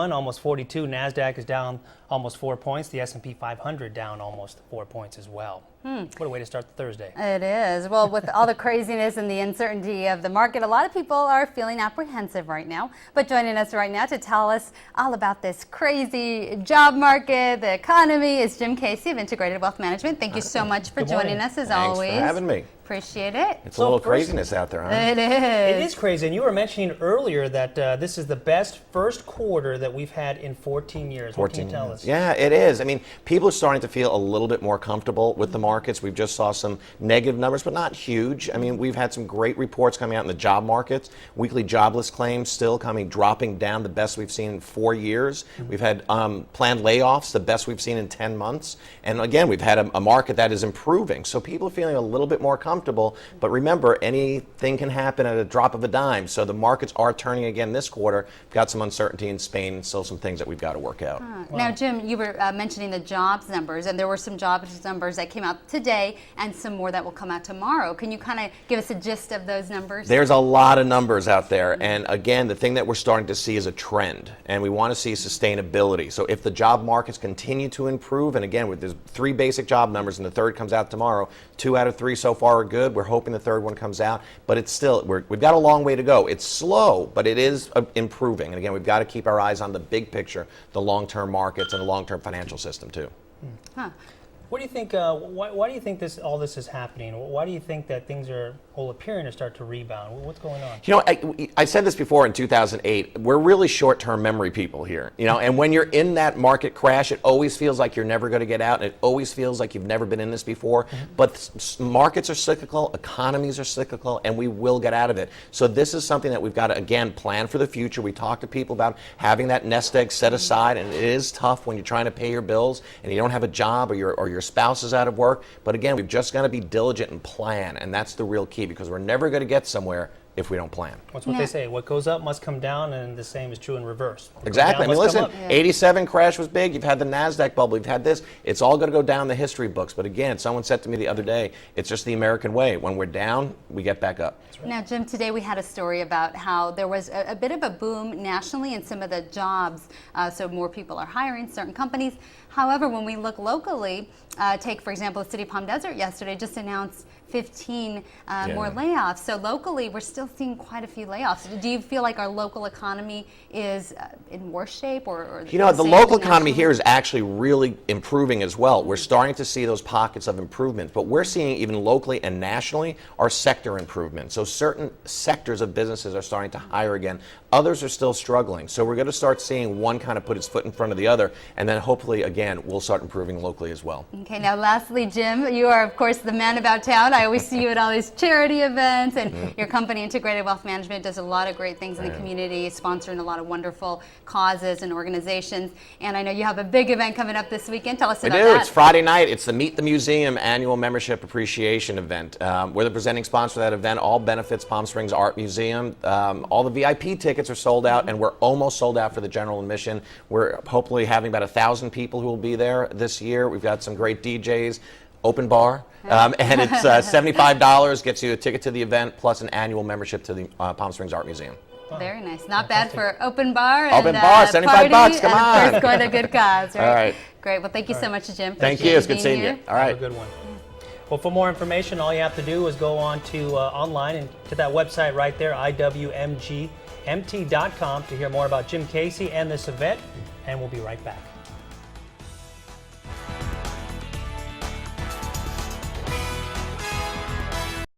41, almost 42. NASDAQ is down almost 4 points. The S&P 500 down almost 4 points as well. What a way to start the Thursday. It is. Well, with all the craziness and the uncertainty of the market, a lot of people are feeling apprehensive right now. But joining us right now to tell us all about this crazy job market, the economy, is Jim Casey of Integrated Wealth Management. Thank you so much for joining us as always. Thanks for having me. Appreciate it. It's a little craziness out there, huh? It is. It is crazy. And you were mentioning earlier that this is the best first quarter that we've had in 14 years. What can you tell us? Yeah, it is. I mean, people are starting to feel a little bit more comfortable with the markets. We've just saw some negative numbers, but not huge. I mean, we've had some great reports coming out in the job markets. Weekly jobless claims still dropping down, the best we've seen in 4 years. We've had planned layoffs, the best we've seen in 10 months. And again, we've had a market that is improving. So people are feeling a little bit more comfortable. But remember, anything can happen at a drop of a dime. So the markets are turning again this quarter. We've got some uncertainty in Spain and still some things that we've got to work out. Now, Jim, you were mentioning the jobs numbers, and there were some jobs numbers that came out today and some more that will come out tomorrow. Can you kind of give us a gist of those numbers? There's a lot of numbers out there. And again, the thing that we're starting to see is a trend. And we want to see sustainability. So if the job markets continue to improve, and again, there's 3 basic job numbers and the third comes out tomorrow, 2 out of 3 so far are good. We're hoping the third one comes out, but it's still, we've got a long way to go. It's slow, but it is improving. And again, we've got to keep our eyes on the big picture, the long-term markets and the long-term financial system too. What do you think? Why do you think all this is happening? Why do you think that things are all appearing to start to rebound? What's going on? You know, I said this before in 2008. We're really short-term memory people here. You know, and when you're in that market crash, it always feels like you're never going to get out, and it always feels like you've never been in this before. But markets are cyclical, economies are cyclical, and we will get out of it. So this is something that we've got to again plan for the future. We talk to people about having that nest egg set aside, and it is tough when you're trying to pay your bills and you don't have a job or your spouse is out of work. But again, we've just got to be diligent and plan, and that's the real key, because we're never going to get somewhere if we don't plan. That's what they say. What goes up must come down, and the same is true in reverse. Exactly. I mean, listen, 87 crash was big. You've had the NASDAQ bubble. You've had this. It's all going to go down the history books. But again, someone said to me the other day, it's just the American way. When we're down, we get back up. Right. Now, Jim, today we had a story about how there was a bit of a boom nationally in some of the jobs. So more people are hiring certain companies. However, when we look locally, take, for example, the city of Palm Desert yesterday just announced 15 more layoffs. So locally, we're still seeing quite a few layoffs. Do you feel like our local economy is in worse shape? Or you know, the local economy here is actually really improving as well. We're starting to see those pockets of improvement. But we're seeing even locally and nationally are sector improvements. So certain sectors of businesses are starting to hire again. Others are still struggling. So we're going to start seeing one kind of put its foot in front of the other. And then hopefully, again, we'll start improving locally as well. Okay, now lastly, Jim, you are, of course, the man about town. I always see you at all these charity events, and your company, Integrated Wealth Management, does a lot of great things in the community, sponsoring a lot of wonderful causes and organizations. And I know you have a big event coming up this weekend. Tell us about that. We do. It's Friday night. It's the Meet the Museum annual membership appreciation event. We're the presenting sponsor of that event. All benefits Palm Springs Art Museum. All the VIP tickets are sold out, and we're almost sold out for the general admission. We're hopefully having about 1,000 people who will be there this year. We've got some great DJs. Open bar, and it's $75, gets you a ticket to the event plus an annual membership to the Palm Springs Art Museum. Very nice. Not bad for open bar. Open bar, $75, come on. Of course, going to a good cause, right? All right. Great. Well, thank you so much, Jim. Thank you. It's good seeing you. All right. Have a good one. Well, for more information, all you have to do is go on to online and to that website right there, iwmgmt.com, to hear more about Jim Casey and this event, and we'll be right back.